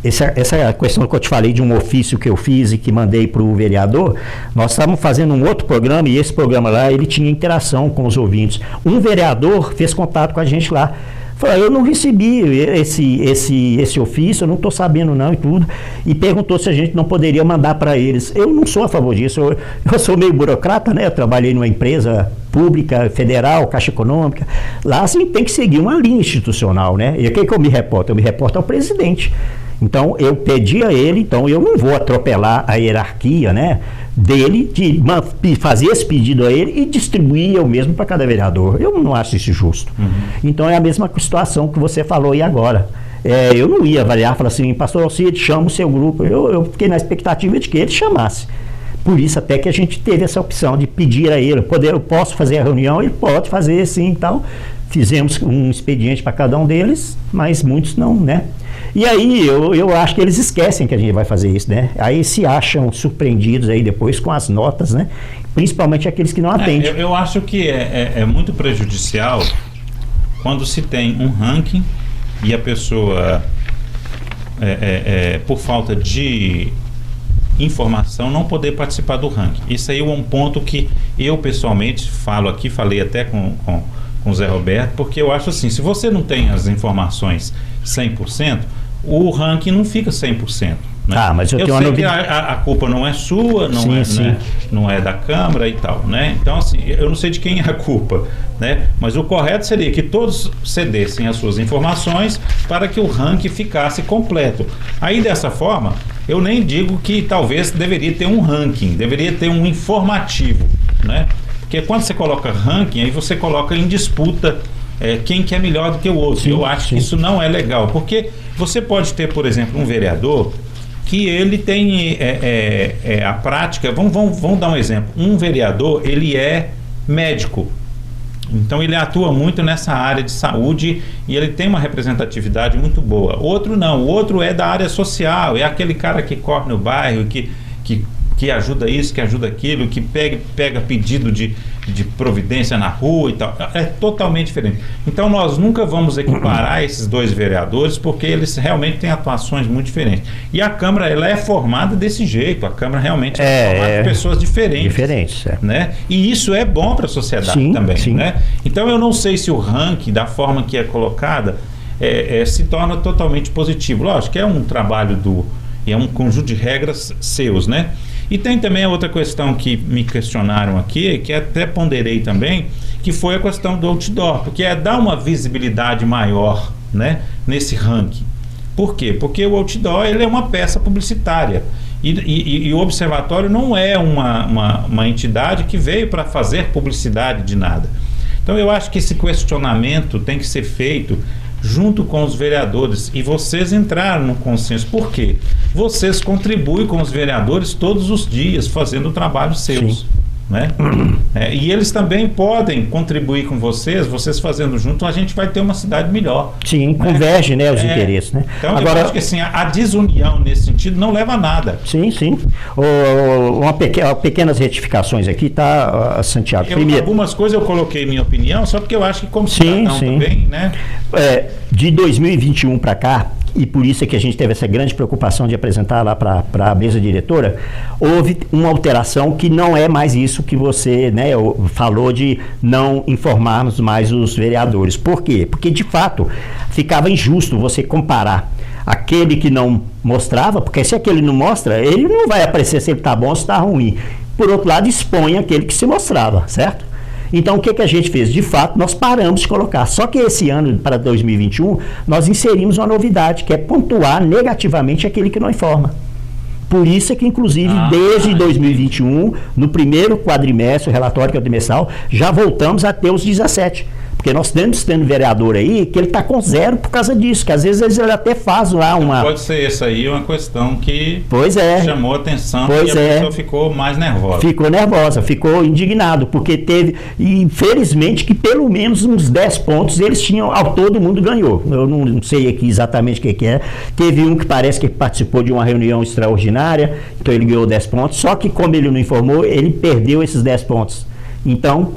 essa questão que eu te falei de um ofício que eu fiz e que mandei para o vereador, nós estávamos fazendo um outro programa, e esse programa lá, ele tinha interação com os ouvintes. Um vereador fez contato com a gente lá, falou: eu não recebi esse ofício, eu não estou sabendo não e tudo, e perguntou se a gente não poderia mandar para eles. Eu não sou a favor disso, eu sou meio burocrata, né? Eu trabalhei numa empresa pública, federal, Caixa Econômica. Lá assim tem que seguir uma linha institucional, né? E o que eu me reporto? Eu me reporto ao presidente. Então eu pedi a ele, então eu não vou atropelar a hierarquia, né, dele, de fazer esse pedido a ele e distribuir eu mesmo para cada vereador. Eu não acho isso justo. Então é a mesma situação que você falou aí agora. Eu não ia avaliar, falar assim: pastor Alcides, chama o seu grupo. Eu fiquei na expectativa de que ele chamasse. Por isso até que a gente teve essa opção de pedir a ele: eu posso fazer a reunião? Ele pode fazer sim e tal. Fizemos um expediente para cada um deles, mas muitos não, né? E aí eu acho que eles esquecem que a gente vai fazer isso, né? Aí se acham surpreendidos aí depois com as notas, né? Principalmente aqueles que não atendem. Eu acho que é muito prejudicial quando se tem um ranking e a pessoa, por falta de informação, não poder participar do ranking. Isso aí é um ponto que eu pessoalmente falei até com o Zé Roberto, porque eu acho assim: se você não tem as informações 100%, o ranking não fica 100%. Né? Mas eu tenho sei que a culpa não é sua, não é da Câmara e tal, né? Então assim, eu não sei de quem é a culpa, né? Mas o correto seria que todos cedessem as suas informações para que o ranking ficasse completo. Aí dessa forma, eu nem digo que talvez deveria ter um ranking, deveria ter um informativo, né? Porque quando você coloca ranking, aí você coloca em disputa quem que é melhor do que o outro. Eu acho que isso não é legal, porque você pode ter, por exemplo, um vereador que ele tem a prática. Vamos dar um exemplo. Um vereador, ele é médico, Então ele atua muito nessa área de saúde e ele tem uma representatividade muito boa. Outro não, o outro é da área social, é aquele cara que corre no bairro, que ajuda isso, que ajuda aquilo, que pega pedido de providência na rua e tal. É totalmente diferente. Então nós nunca vamos equiparar esses dois vereadores, porque eles realmente têm atuações muito diferentes. E a Câmara, ela é formada desse jeito. A Câmara realmente é formada de pessoas diferentes. Né? E isso é bom para a sociedade também. Sim. Né? Então eu não sei se o ranking, da forma que é colocada, se torna totalmente positivo. Lógico que é um trabalho é um conjunto de regras seus, né? E tem também a outra questão que me questionaram aqui, que até ponderei também, que foi a questão do outdoor, porque é dar uma visibilidade maior, né, nesse ranking. Por quê? Porque o outdoor, ele é uma peça publicitária e o observatório não é uma entidade que veio para fazer publicidade de nada. Então eu acho que esse questionamento tem que ser feito junto com os vereadores, e vocês entraram no consenso. Por quê? Vocês contribuem com os vereadores todos os dias, fazendo o trabalho seus. Né? E eles também podem contribuir com vocês fazendo junto, a gente vai ter uma cidade melhor. Sim, né? Converge, né, os interesses. Né? Então agora, eu acho que assim, a desunião nesse sentido não leva a nada. Sim. Pequenas retificações aqui, tá, Santiago? Algumas coisas eu coloquei minha opinião, só porque eu acho que como cidadão também, né? De 2021 para cá, e por isso é que a gente teve essa grande preocupação de apresentar lá para a mesa diretora, houve uma alteração que não é mais isso que você, né, falou, de não informarmos mais os vereadores. Por quê? Porque, de fato, ficava injusto você comparar aquele que não mostrava, porque se aquele não mostra, ele não vai aparecer se ele está bom ou se está ruim. Por outro lado, expõe aquele que se mostrava, certo? Então, o que a gente fez? De fato, nós paramos de colocar. Só que esse ano, para 2021, nós inserimos uma novidade, que é pontuar negativamente aquele que não informa. Por isso é que, inclusive, desde 2021, no primeiro quadrimestre, o relatório quadrimestral, já voltamos a ter os 17. Porque nós estamos tendo vereador aí que ele está com 0 por causa disso, que às vezes ele até faz lá uma... Pode ser essa aí uma questão que chamou a atenção e a pessoa ficou mais nervosa. Ficou nervosa, ficou indignado, porque teve, infelizmente, que pelo menos uns 10 pontos eles tinham, todo mundo ganhou. Eu não sei aqui exatamente o que é. Teve um que parece que participou de uma reunião extraordinária, então ele ganhou 10 pontos, só que como ele não informou, ele perdeu esses 10 pontos. Então,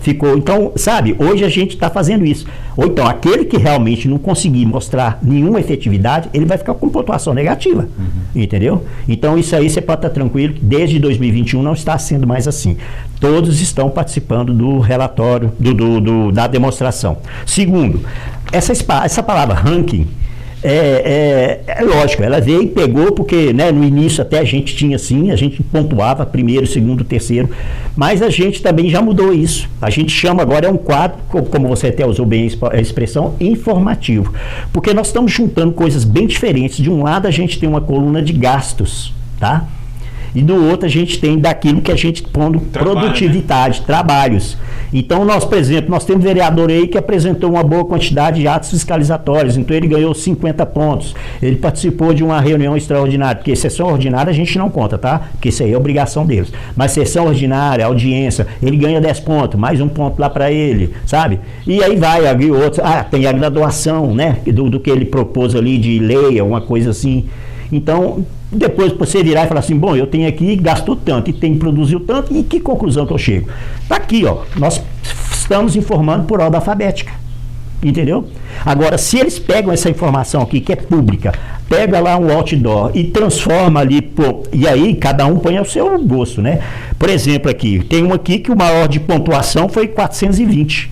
sabe, hoje a gente está fazendo isso. Ou então, aquele que realmente não conseguir mostrar nenhuma efetividade, ele vai ficar com pontuação negativa, entendeu? Então, isso aí você pode estar tranquilo, que desde 2021 não está sendo mais assim. Todos estão participando do relatório, da demonstração. Segundo, essa palavra ranking, é lógico, ela veio e pegou, porque, né, no início até a gente tinha assim, a gente pontuava primeiro, segundo, terceiro, mas a gente também já mudou isso. A gente chama agora, é um quadro, como você até usou bem a expressão, informativo, porque nós estamos juntando coisas bem diferentes. De um lado a gente tem uma coluna de gastos, tá? E do outro a gente tem daquilo que a gente pondo produtividade, trabalhos. Então nós, por exemplo, nós temos um vereador aí que apresentou uma boa quantidade de atos fiscalizatórios, então ele ganhou 50 pontos. Ele participou de uma reunião extraordinária, porque sessão ordinária a gente não conta, tá? Porque isso aí é obrigação deles. Mas sessão ordinária, audiência, ele ganha 10 pontos, mais um ponto lá para ele, sabe? E aí vai, outros, tem a graduação, né? Do que ele propôs ali de lei, alguma coisa assim. Então, depois você virar e falar assim, bom, eu tenho aqui, gastou tanto, e produziu tanto, e que conclusão que eu chego? Está aqui, ó, nós estamos informando por ordem alfabética, entendeu? Agora, se eles pegam essa informação aqui, que é pública, pega lá um outdoor e transforma ali, e aí cada um põe ao seu gosto, né? Por exemplo, aqui, tem um aqui que o maior de pontuação foi 420,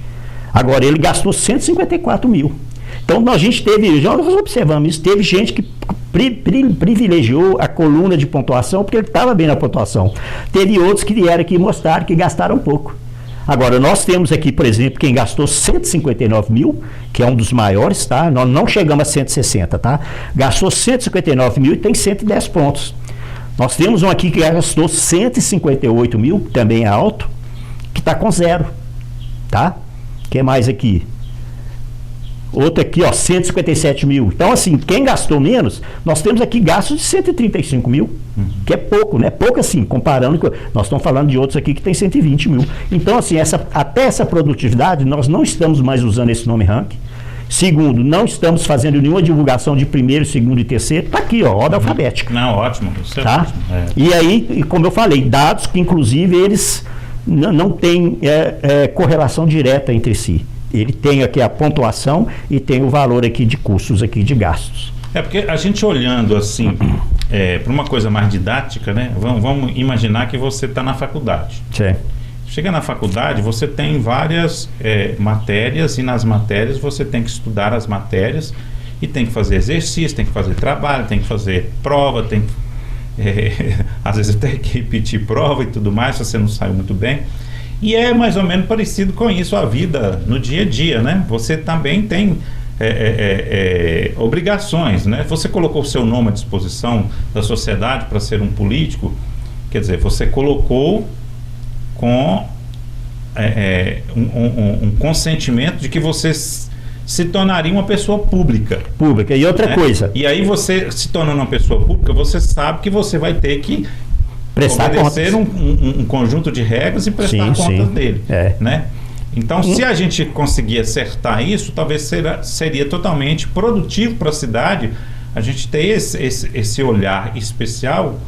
agora ele gastou 154 mil. Então, nós observamos isso, teve gente que privilegiou a coluna de pontuação porque ele estava bem na pontuação. Teve outros que vieram aqui mostrar que gastaram pouco. Agora, nós temos aqui, por exemplo, quem gastou 159 mil, que é um dos maiores, tá? Nós não chegamos a 160, tá? Gastou 159 mil e tem 110 pontos. Nós temos um aqui que gastou 158 mil, também é alto, que está com 0, tá? O que mais aqui? Outro aqui, ó, 157 mil. Então, assim, quem gastou menos, nós temos aqui gastos de 135 mil, que é pouco, né? Pouco assim, comparando com... Nós estamos falando de outros aqui que tem 120 mil. Então, assim, até essa produtividade, nós não estamos mais usando esse nome ranking. Segundo, não estamos fazendo nenhuma divulgação de primeiro, segundo e terceiro. Está aqui, ó, ordem alfabética. Não, ótimo. Isso é tá? ótimo. É. E aí, como eu falei, dados que, inclusive, eles não têm correlação direta entre si. Ele tem aqui a pontuação e tem o valor aqui de custos, aqui de gastos. É porque a gente olhando assim, para uma coisa mais didática, né? Vamos imaginar que você está na faculdade. Sim. Chega na faculdade, você tem várias matérias, e nas matérias você tem que estudar as matérias e tem que fazer exercício, tem que fazer trabalho, tem que fazer prova, tem que, às vezes tem que repetir prova e tudo mais, se você não saiu muito bem. E é mais ou menos parecido com isso a vida no dia a dia, né? Você também tem obrigações, né? Você colocou o seu nome à disposição da sociedade para ser um político, quer dizer, você colocou com um consentimento de que você se tornaria uma pessoa pública. Pública. E outra coisa. E aí você, se tornando uma pessoa pública, você sabe que você vai ter que prestar obedecer um conjunto de regras e prestar contas dele. Né? Então, se a gente conseguir acertar isso, talvez seria totalmente produtivo para a cidade a gente ter esse olhar especial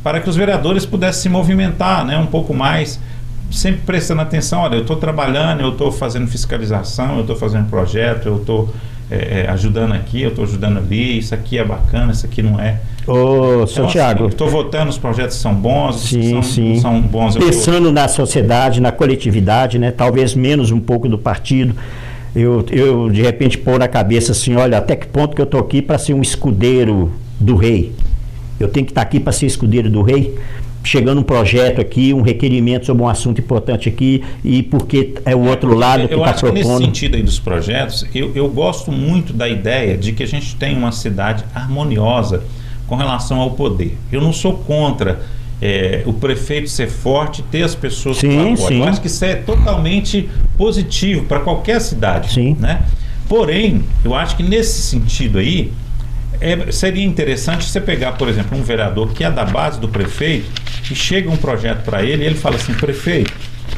para que os vereadores pudessem se movimentar, né, um pouco mais, sempre prestando atenção. Olha, eu estou trabalhando, eu estou fazendo fiscalização, eu estou fazendo projeto, eu estou ajudando aqui, eu estou ajudando ali, isso aqui é bacana, isso aqui não é. Ô, seu Tiago, assim, estou votando, os projetos são bons, sim. são bons. Pensando na sociedade, na coletividade, né? Talvez menos um pouco do partido. Eu de repente pôr na cabeça assim, olha, até que ponto que eu estou aqui para ser um escudeiro do rei? Eu tenho que estar aqui para ser escudeiro do rei? Chegando um projeto aqui, um requerimento sobre um assunto importante aqui, e porque é o outro lado que está propondo. Que nesse sentido aí dos projetos, eu gosto muito da ideia de que a gente tem uma cidade harmoniosa com relação ao poder. Eu não sou contra o prefeito ser forte e ter as pessoas que apoiam. Eu acho que isso é totalmente positivo para qualquer cidade. Sim. Né? Porém, eu acho que nesse sentido aí, seria interessante você pegar, por exemplo, um vereador que é da base do prefeito e chega um projeto para ele e ele fala assim: prefeito,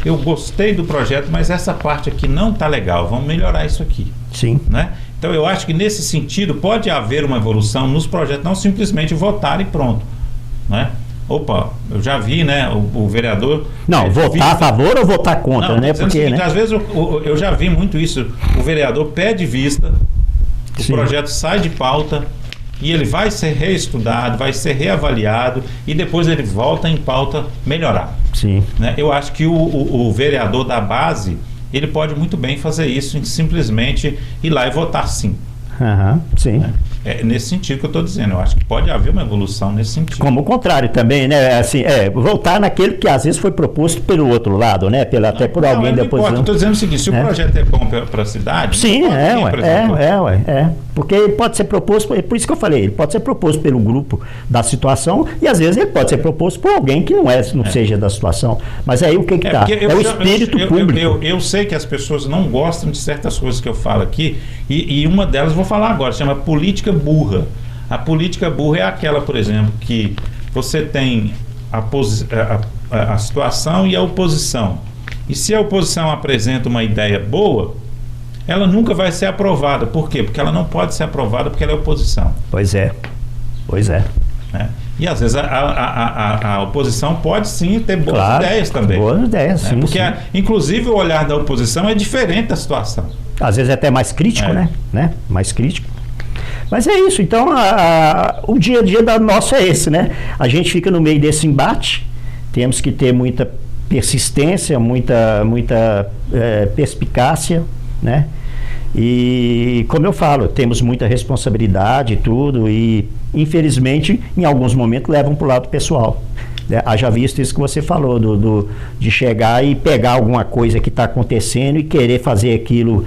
eu gostei do projeto, mas essa parte aqui não está legal, vamos melhorar isso aqui. Sim. Né? Então eu acho que nesse sentido pode haver uma evolução nos projetos, não simplesmente votar e pronto. Né? Opa, eu já vi, né, o vereador... Não, votar a favor ou votar contra, não, né? Porque, seguinte, né? Às vezes eu já vi muito isso, o vereador pede vista, o projeto sai de pauta e ele vai ser reestudado, vai ser reavaliado e depois ele volta em pauta melhorado. Sim. Né? Eu acho que o vereador da base, ele pode muito bem fazer isso, em simplesmente ir lá e votar sim. Sim. Né? É nesse sentido que eu estou dizendo. Eu acho que pode haver uma evolução nesse sentido. Como o contrário também, né? Assim, voltar naquele que às vezes foi proposto pelo outro lado, né? Até por alguém da oposição. Eu estou dizendo o seguinte: se o projeto é bom para a cidade... Sim, porque ele pode ser proposto, por isso que eu falei, ele pode ser proposto pelo grupo da situação e às vezes ele pode ser proposto por alguém que não seja da situação. Mas aí o que está? É o espírito público. Eu sei que as pessoas não gostam de certas coisas que eu falo aqui e uma delas eu vou falar agora, chama política burra. A política burra é aquela, por exemplo, que você tem a situação e a oposição. E se a oposição apresenta uma ideia boa, ela nunca vai ser aprovada. Por quê? Porque ela não pode ser aprovada porque ela é oposição. Pois é. Né? E às vezes a oposição pode sim ter boas ideias também. Boas ideias, sim. Porque inclusive o olhar da oposição é diferente da situação. Às vezes é até mais crítico, né? Mais crítico. Mas é isso, então o dia a dia nosso é esse, né? A gente fica no meio desse embate, temos que ter muita persistência, muita perspicácia, né? E como eu falo, temos muita responsabilidade e tudo, e infelizmente em alguns momentos levam para o lado pessoal. Haja visto isso que você falou, de chegar e pegar alguma coisa que está acontecendo e querer fazer aquilo,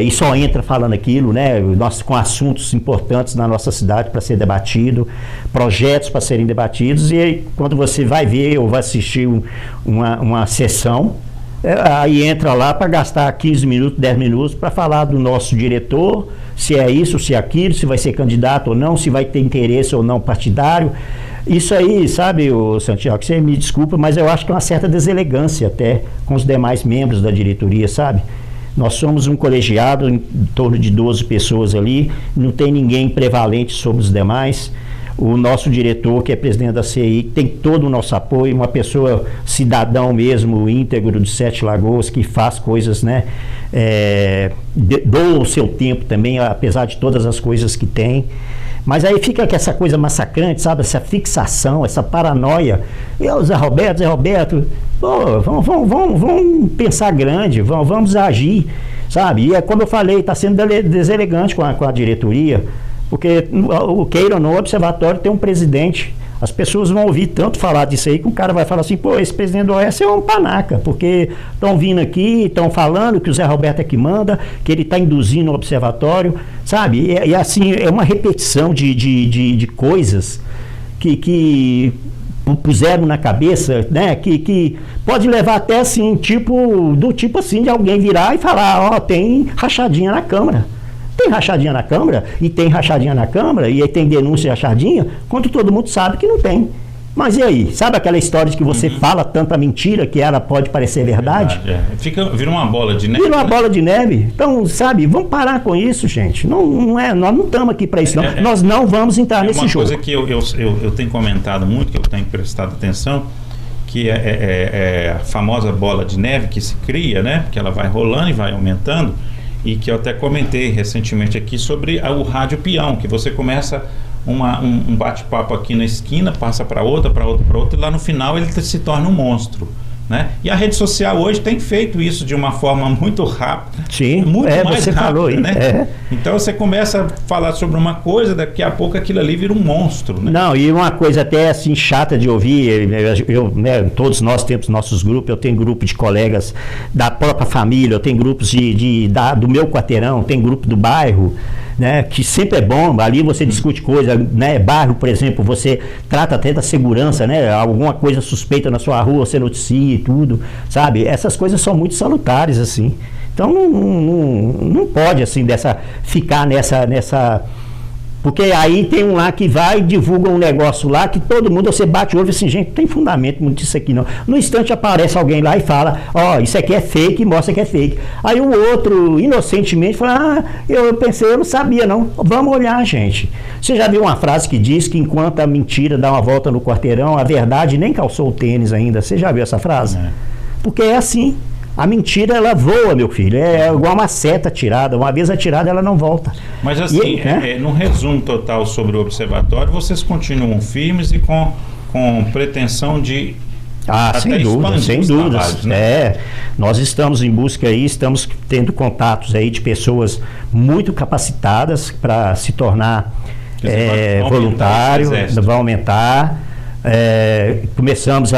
e só entra falando aquilo, né? Com assuntos importantes na nossa cidade para ser debatido, projetos para serem debatidos, e aí, quando você vai ver ou vai assistir uma sessão, aí entra lá para gastar 15 minutos, 10 minutos para falar do nosso diretor, se é isso, se é aquilo, se vai ser candidato ou não, se vai ter interesse ou não partidário. Isso aí, sabe, o Santiago, você me desculpa, mas eu acho que é uma certa deselegância até com os demais membros da diretoria, sabe? Nós somos um colegiado em torno de 12 pessoas ali, não tem ninguém prevalente sobre os demais. O nosso diretor, que é presidente da CI, tem todo o nosso apoio, uma pessoa cidadão mesmo, íntegro de Sete Lagoas, que faz coisas, né? Doa o seu tempo também, apesar de todas as coisas que tem. Mas aí fica essa coisa massacrante, sabe? Essa fixação, essa paranoia. E o Zé Roberto, pô, vamos pensar grande, vamos agir, sabe? E é como eu falei, está sendo deselegante com a diretoria, porque o queira ou não, o observatório tem um presidente. As pessoas vão ouvir tanto falar disso aí que o cara vai falar assim, pô, esse presidente do Oeste é um panaca, porque estão vindo aqui, estão falando que o Zé Roberto é que manda, que ele está induzindo o observatório, sabe? E assim, é uma repetição de coisas que puseram na cabeça, né? Que pode levar até assim, do tipo assim, de alguém virar e falar, ó, tem rachadinha na Câmara. Tem rachadinha na Câmara, e tem rachadinha na Câmara, e aí tem denúncia de rachadinha, quando todo mundo sabe que não tem. Mas e aí? Sabe aquela história de que você fala tanta mentira que ela pode parecer verdade? Vira uma bola de neve. Vira uma bola de neve. Então, sabe, vamos parar com isso, gente. Nós não estamos aqui para isso, não. Nós não vamos entrar nesse jogo. Uma coisa que eu tenho comentado muito, que eu tenho prestado atenção, que é a famosa bola de neve que se cria, né? Que ela vai rolando e vai aumentando. E que eu até comentei recentemente aqui sobre o rádio peão, que você começa um bate-papo aqui na esquina, passa para outra, e lá no final ele se torna um monstro, né? E a rede social hoje tem feito isso de uma forma muito rápida. Sim, muito mais você rápida, falou aí, né? Então você começa a falar sobre uma coisa, daqui a pouco aquilo ali vira um monstro, né? Não, e uma coisa até assim chata de ouvir, né, todos nós temos nossos grupos, eu tenho grupo de colegas da própria família, eu tenho grupos do meu quarteirão, tem grupo do bairro, né, que sempre é bom, ali você discute coisa, né, bairro, por exemplo, você trata até da segurança, né, alguma coisa suspeita na sua rua, você noticia e tudo, sabe? Essas coisas são muito salutares, assim. Então não pode, assim, ficar nessa... Porque aí tem um lá que vai e divulga um negócio lá que todo mundo, você bate o olho e assim, gente, não tem fundamento muito disso aqui não. No instante aparece alguém lá e fala, ó, isso aqui é fake, mostra que é fake. Aí o outro, inocentemente, fala, eu pensei, eu não sabia não. Vamos olhar, gente. Você já viu uma frase que diz que enquanto a mentira dá uma volta no quarteirão, a verdade nem calçou o tênis ainda. Você já viu essa frase? Porque é assim. A mentira, ela voa, meu filho. É igual uma seta atirada. Uma vez atirada, ela não volta. Mas assim, no resumo total sobre o observatório, vocês continuam firmes e com pretensão de... sem dúvida. Trabalhos, né? Nós estamos em busca aí, estamos tendo contatos aí de pessoas muito capacitadas para se tornar voluntário, vão aumentar. Começamos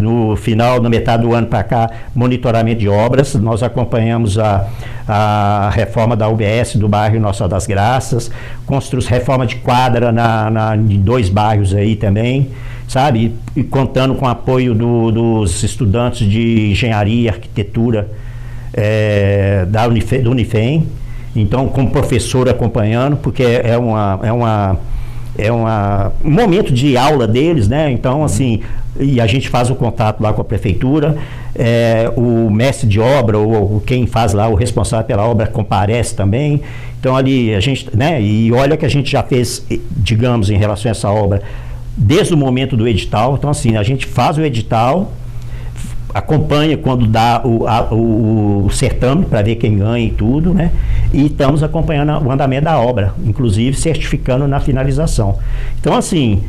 no final, na metade do ano para cá, monitoramento de obras. Nós acompanhamos a reforma da UBS do bairro Nossa das Graças, reforma de quadra em 2 bairros aí também, sabe? E contando com o apoio dos estudantes de engenharia e arquitetura do Unifem. Então, como professor acompanhando, porque é um momento de aula deles, né? Então, assim, e a gente faz o contato lá com a prefeitura, o mestre de obra, ou quem faz lá, o responsável pela obra, comparece também. Então, ali a gente, né? E olha que a gente já fez, digamos, em relação a essa obra, desde o momento do edital. Então, assim, a gente faz o edital, acompanha quando dá o certame para ver quem ganha e tudo, né? E estamos acompanhando o andamento da obra, inclusive certificando na finalização. Então, assim,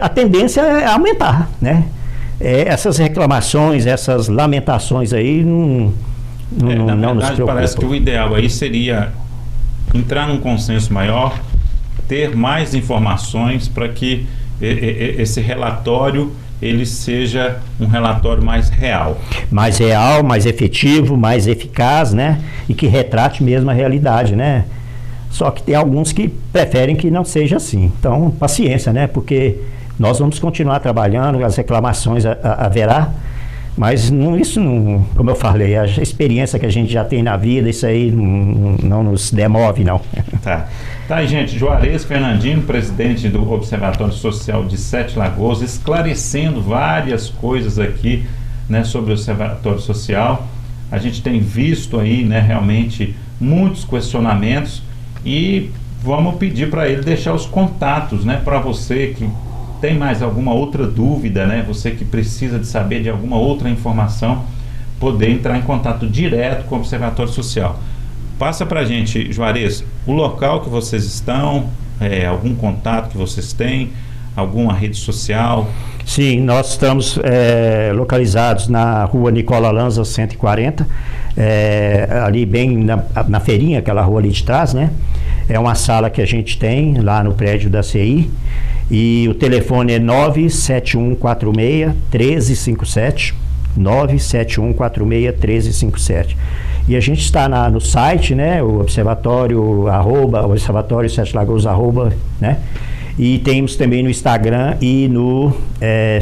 a tendência é aumentar, né? Essas reclamações, essas lamentações aí não nos preocupam. Parece que o ideal aí seria entrar num consenso maior, ter mais informações para que esse relatório ele seja um relatório mais real. Mais real, mais efetivo, mais eficaz, né? E que retrate mesmo a realidade, né? Só que tem alguns que preferem que não seja assim. Então, paciência, né? Porque nós vamos continuar trabalhando, as reclamações haverá, Mas isso não, como eu falei, a experiência que a gente já tem na vida, isso aí não nos demove, não. Tá aí, gente, Juarez Fernandino, presidente do Observatório Social de Sete Lagoas, esclarecendo várias coisas aqui, né, sobre o Observatório Social. A gente tem visto aí, né, realmente muitos questionamentos e vamos pedir para ele deixar os contatos, né, para você que tem mais alguma outra dúvida, né, você que precisa de saber de alguma outra informação, poder entrar em contato direto com o Observatório Social. Passa para a gente, Juarez, o local que vocês estão, algum contato que vocês têm, alguma rede social? Sim, nós estamos localizados na rua Nicola Lanza 140, ali bem na feirinha, aquela rua ali de trás, né? É uma sala que a gente tem lá no prédio da CI e o telefone é 97146-1357, 97146-1357. E a gente está no site, né? O observatório, observatório Sete Lagoas, né? E temos também no Instagram e no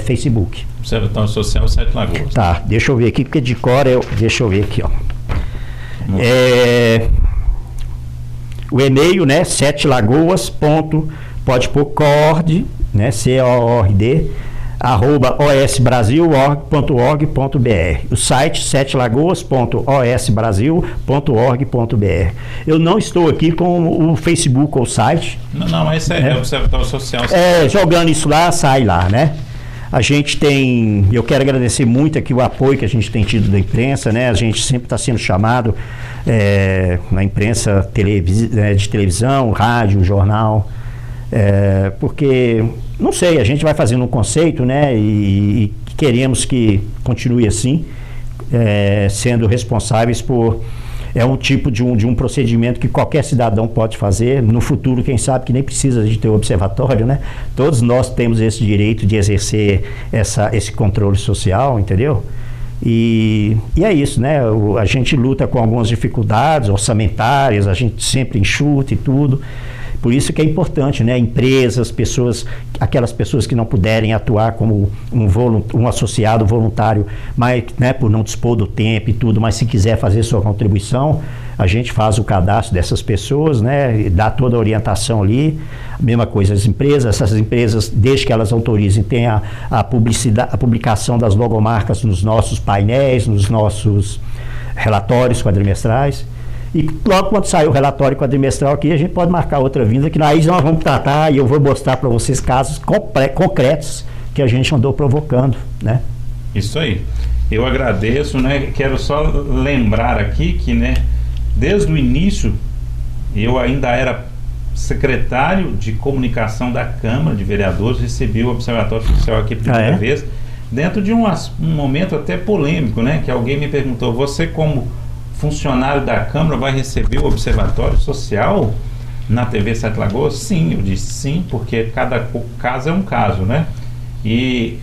Facebook. Observatório Social Sete Lagoas. Tá, deixa eu ver aqui, porque de cor deixa eu ver aqui, ó. O e-mail, né? setelagoas.pode pôr CORD, né? CORD, @osbrasil.org.br. O site setelagoas.osbrasil.org.br. Eu não estou aqui com o Facebook ou o site. Não, mas é Observatório Social. Jogando isso lá, sai lá, né? A gente tem, eu quero agradecer muito aqui o apoio que a gente tem tido da imprensa, né? A gente sempre está sendo chamado na imprensa de televisão, rádio, jornal, porque, não sei, a gente vai fazendo um conceito, né? E queremos que continue assim, sendo responsáveis por... É um tipo de um procedimento que qualquer cidadão pode fazer. No futuro, quem sabe que nem precisa de ter um observatório, né? Todos nós temos esse direito de exercer esse controle social, entendeu? E é isso, né? A gente luta com algumas dificuldades orçamentárias, a gente sempre enxuta e tudo. Por isso que é importante, né? Empresas, aquelas pessoas que não puderem atuar como um associado voluntário, mas, né, por não dispor do tempo e tudo, mas se quiser fazer sua contribuição, a gente faz o cadastro dessas pessoas, né? E dá toda a orientação ali. A mesma coisa as empresas, essas empresas, desde que elas autorizem, tem a publicação das logomarcas nos nossos painéis, nos nossos relatórios quadrimestrais. E logo quando sair o relatório quadrimestral aqui, a gente pode marcar outra vinda, que aí nós vamos tratar e eu vou mostrar para vocês casos concretos que a gente andou provocando, né? Isso aí. Eu agradeço, né? Quero só lembrar aqui que, né, desde o início, eu ainda era secretário de comunicação da Câmara de Vereadores, recebi o Observatório Social aqui pela primeira vez, dentro de um momento até polêmico, né? Que alguém me perguntou, você como funcionário da Câmara vai receber o Observatório Social na TV Sete Lagoas? Sim, eu disse sim, porque cada caso é um caso, né? E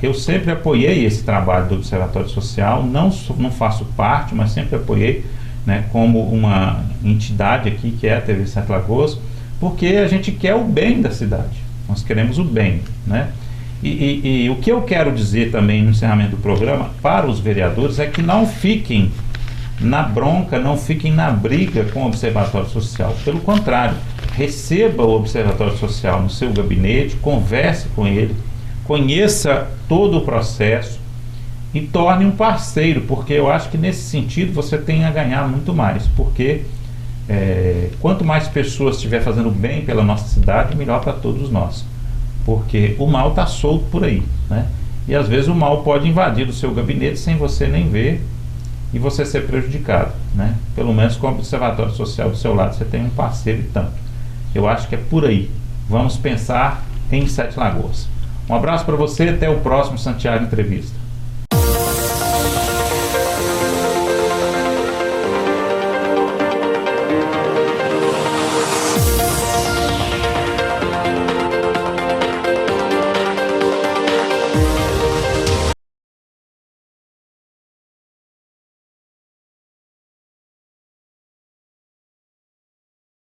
eu sempre apoiei esse trabalho do Observatório Social, não faço parte, mas sempre apoiei, né, como uma entidade aqui, que é a TV Sete Lagoas, porque a gente quer o bem da cidade, nós queremos o bem, né? E o que eu quero dizer também no encerramento do programa para os vereadores é que não fiquem na bronca, não fiquem na briga com o Observatório Social. Pelo contrário, receba o Observatório Social no seu gabinete, converse com ele, conheça todo o processo e torne um parceiro, porque eu acho que nesse sentido você tem a ganhar muito mais, porque quanto mais pessoas estiver fazendo bem pela nossa cidade, melhor para todos nós, porque o mal está solto por aí, né? E às vezes o mal pode invadir o seu gabinete sem você nem ver e você ser prejudicado, né? Pelo menos com o Observatório Social do seu lado você tem um parceiro e tanto. Eu acho que é por aí. Vamos pensar em Sete Lagoas. Um abraço para você, até o próximo Santiago Entrevista.